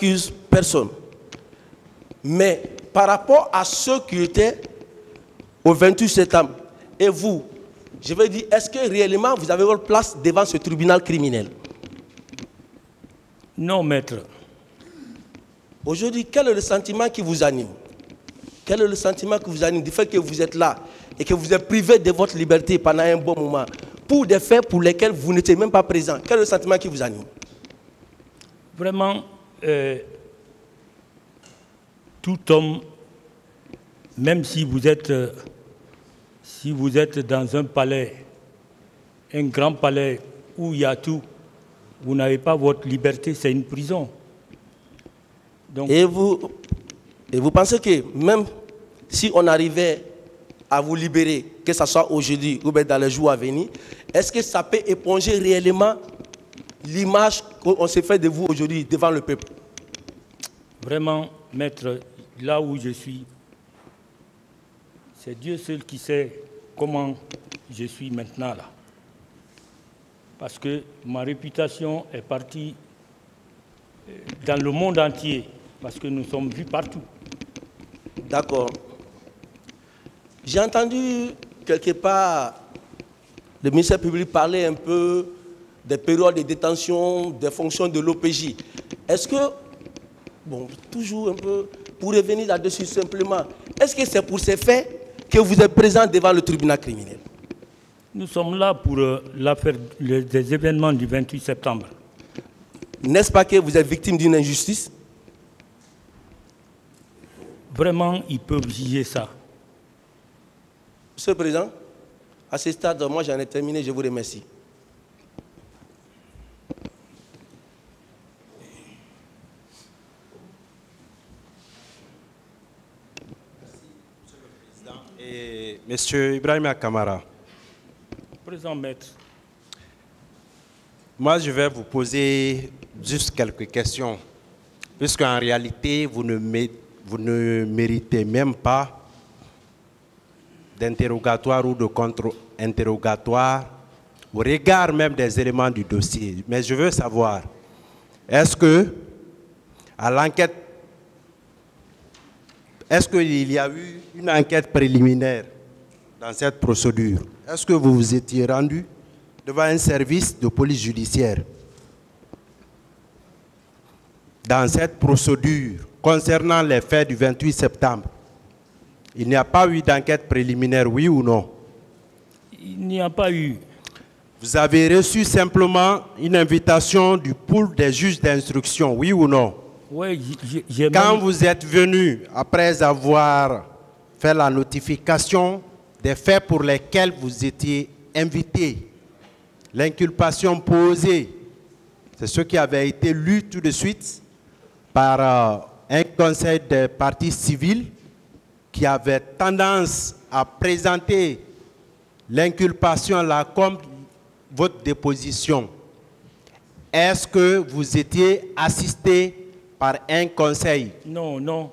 n'accuse personne. Mais par rapport à ceux qui étaient au 28 septembre, et vous, je veux dire, est-ce que réellement vous avez votre place devant ce tribunal criminel? Non, maître. Aujourd'hui, quel est le sentiment qui vous anime? Quel est le sentiment qui vous anime du fait que vous êtes là et que vous êtes privé de votre liberté pendant un bon moment pour des faits pour lesquels vous n'étiez même pas présent? Quel est le sentiment qui vous anime? Vraiment, tout homme, même si vous êtes dans un palais, un grand palais où il y a tout, vous n'avez pas votre liberté, c'est une prison. Donc, et vous pensez que même si on arrivait à vous libérer, que ce soit aujourd'hui ou bien dans les jours à venir, est-ce que ça peut éponger réellement l'image qu'on s'est fait de vous aujourd'hui devant le peuple? Vraiment, maître, là où je suis, c'est Dieu seul qui sait comment je suis maintenant là. Parce que ma réputation est partie dans le monde entier, parce que nous sommes vus partout. D'accord. J'ai entendu quelque part le ministère public parler un peu des périodes de détention, des fonctions de l'OPJ. Est-ce que, bon, toujours un peu, pour revenir là-dessus simplement, est-ce que c'est pour ces faits que vous êtes présent devant le tribunal criminel? Nous sommes là pour l'affaire des événements du 28 septembre. N'est-ce pas que vous êtes victime d'une injustice? Vraiment, ils peuvent juger ça. Monsieur le Président, à ce stade, moi j'en ai terminé, je vous remercie. Et Monsieur Ibrahima Kamara. Présent maître. Moi, je vais vous poser juste quelques questions, puisqu'en réalité, vous ne méritez même pas d'interrogatoire ou de contre-interrogatoire au regard même des éléments du dossier. Mais je veux savoir, est-ce que, à l'enquête, est-ce qu'il y a eu une enquête préliminaire dans cette procédure? Est-ce que vous vous étiez rendu devant un service de police judiciaire dans cette procédure concernant les faits du 28 septembre? Il n'y a pas eu d'enquête préliminaire, oui ou non? Il n'y a pas eu. Vous avez reçu simplement une invitation du pool des juges d'instruction, oui ou non? Oui, j'ai Quand vous êtes venu, après avoir fait la notification des faits pour lesquels vous étiez invité, l'inculpation posée, c'est ce qui avait été lu tout de suite par un conseil des parties civiles qui avait tendance à présenter l'inculpation là comme votre déposition. Est-ce que vous étiez assisté par un conseil? Non, non.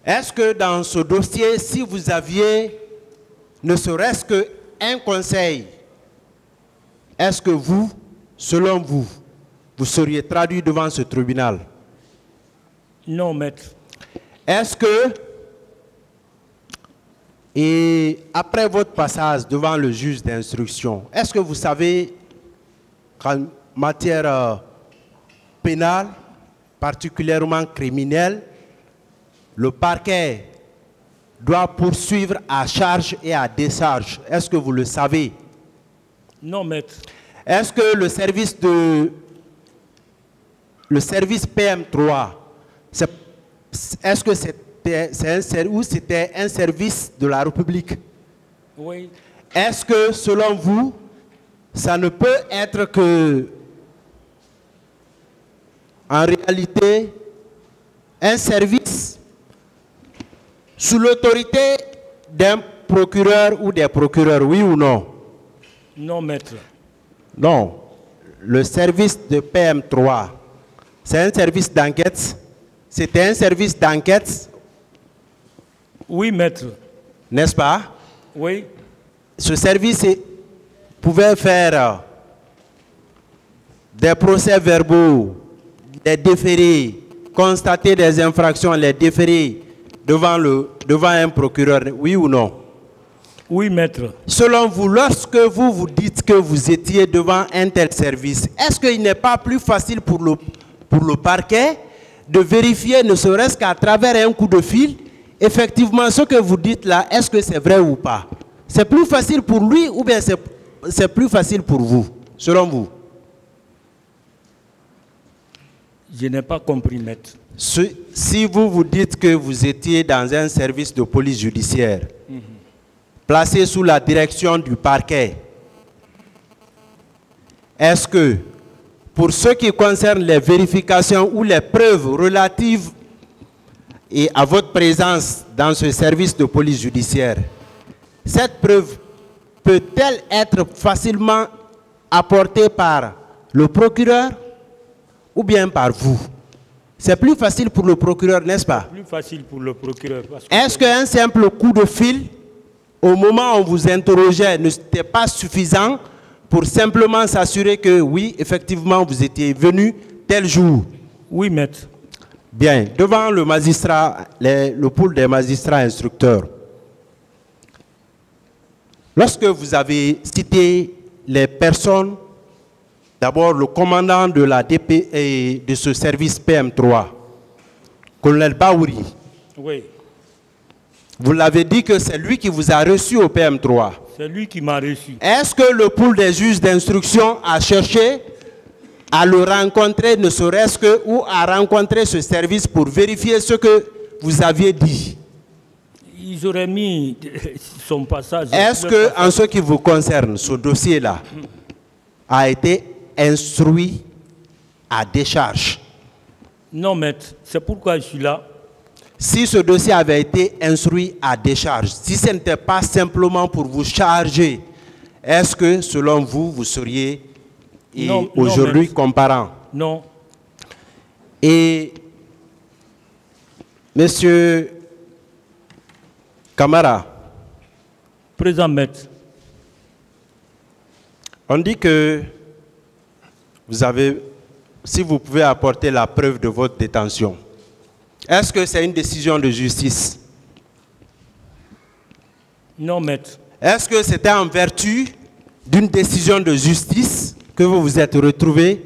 Est-ce que dans ce dossier, si vous aviez ne serait-ce qu'un conseil, est-ce que vous, selon vous, vous seriez traduit devant ce tribunal? Non, maître. Est-ce que, et après votre passage devant le juge d'instruction, est-ce que vous savez qu'en matière pénale, particulièrement criminelle, le parquet doit poursuivre à charge et à décharge? Est-ce que vous le savez? Non, maître. Est-ce que le service PM3, est-ce que c'était un service de la République? Oui. Est-ce que, selon vous, ça ne peut être que, en réalité, un service sous l'autorité d'un procureur ou des procureurs, oui ou non? Non, maître. Non. Le service de PM3, c'est un service d'enquête? C'était un service d'enquête? Oui, maître. N'est-ce pas? Oui. Ce service pouvait faire des procès-verbaux, des déférés, constater des infractions, les déférer devant un procureur, oui ou non? Oui, maître. Selon vous, lorsque vous dites que vous étiez devant un tel service, est-ce qu'il n'est pas plus facile pour le parquet de vérifier, ne serait-ce qu'à travers un coup de fil, effectivement, ce que vous dites là, est-ce que c'est vrai ou pas? C'est plus facile pour lui ou bien c'est plus facile pour vous, selon vous? Je n'ai pas compris, maître. Si vous dites que vous étiez dans un service de police judiciaire, placé sous la direction du parquet, est-ce que, pour ce qui concerne les vérifications ou les preuves relatives à votre présence dans ce service de police judiciaire, cette preuve peut-elle être facilement apportée par le procureur ou bien par vous? C'est plus facile pour le procureur, n'est-ce pas? Plus facile pour le procureur. Est-ce qu'un simple coup de fil, au moment où on vous interrogeait, n'était pas suffisant pour simplement s'assurer que oui, effectivement, vous étiez venu tel jour? Oui, maître. Bien, devant le magistrat, le pool des magistrats instructeurs, lorsque vous avez cité les personnes, d'abord le commandant de la DP et de ce service PM3, colonel Baouri, oui. Vous l'avez dit que c'est lui qui vous a reçu au PM3. C'est lui qui m'a reçu. Est-ce que le pool des juges d'instruction a cherché à le rencontrer, ne serait-ce que, ou à rencontrer ce service pour vérifier ce que vous aviez dit? Ils auraient mis son passage. Est-ce que, en ce qui vous concerne, ce dossier-là a été instruit à décharge? Non, maître. C'est pourquoi je suis là. Si ce dossier avait été instruit à décharge, si ce n'était pas simplement pour vous charger, est-ce que, selon vous, vous seriez aujourd'hui comparant? Non. Et, Monsieur Camara, Présent, maître. on dit que vous avez, si vous pouvez apporter la preuve de votre détention, est-ce que c'est une décision de justice? Non, maître. Est-ce que c'était en vertu d'une décision de justice que vous vous êtes retrouvé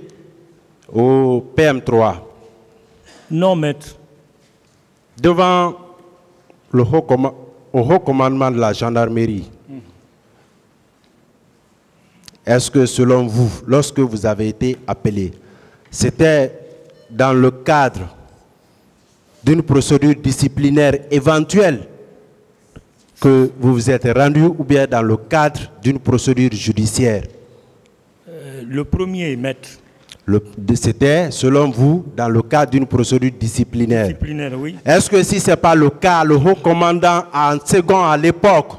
au PM3? Non, maître. Devant le haut commandement de la gendarmerie, est-ce que selon vous, lorsque vous avez été appelé, c'était dans le cadre d'une procédure disciplinaire éventuelle que vous vous êtes rendu ou bien dans le cadre d'une procédure judiciaire? Le premier, maître. C'était, selon vous, dans le cadre d'une procédure disciplinaire. Disciplinaire, oui. Est-ce que si ce n'est pas le cas, le haut commandant en second à l'époque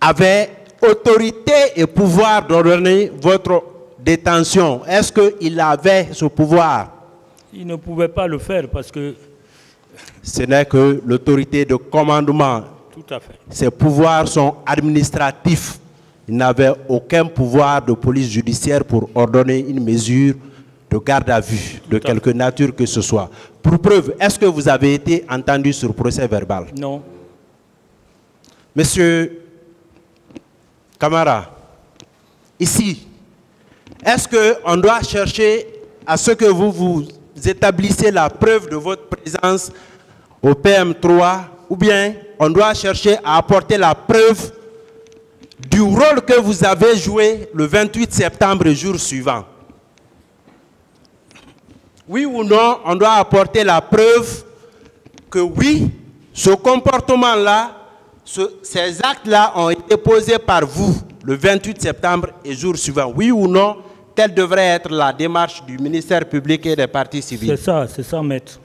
avait autorité et pouvoir d'ordonner votre détention? Est-ce qu'il avait ce pouvoir? Il ne pouvait pas le faire parce que... Ce n'est que l'autorité de commandement. Tout à fait. Ses pouvoirs sont administratifs. Il n'avait aucun pouvoir de police judiciaire pour ordonner une mesure de garde à vue, de quelque nature que ce soit. Pour preuve, est-ce que vous avez été entendu sur procès verbal? Non. Monsieur Camara, ici, est-ce qu'on doit chercher à ce que vous établissez la preuve de votre présence au PM3 ou bien on doit chercher à apporter la preuve du rôle que vous avez joué le 28 septembre, jour suivant? Oui ou non, on doit apporter la preuve que oui, ce comportement-là, ces actes-là ont été posés par vous le 28 septembre et jour suivant. Oui ou non, telle devrait être la démarche du ministère public et des partis civils? C'est ça, maître.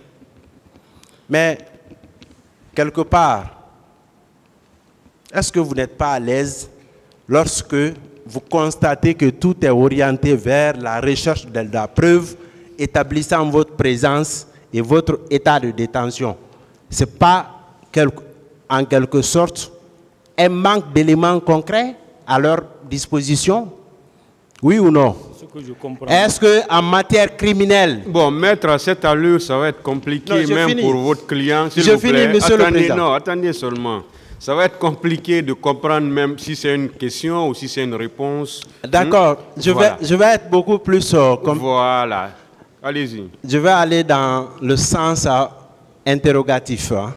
Mais, quelque part, est-ce que vous n'êtes pas à l'aise lorsque vous constatez que tout est orienté vers la recherche de la preuve établissant votre présence et votre état de détention? Ce n'est pas, en quelque sorte, un manque d'éléments concrets à leur disposition? Oui ou non? Ce que je comprends. Est-ce qu'en matière criminelle... Bon, maître, à cette allure, ça va être compliqué, Non, même pour votre client, s'il Je vous plaît. finis, monsieur le Attendez, président. non, attendez seulement. Ça va être compliqué de comprendre même si c'est une question ou si c'est une réponse. D'accord, Voilà. je vais être beaucoup plus... Voilà. Allez-y. Je vais aller dans le sens interrogatif. Hein.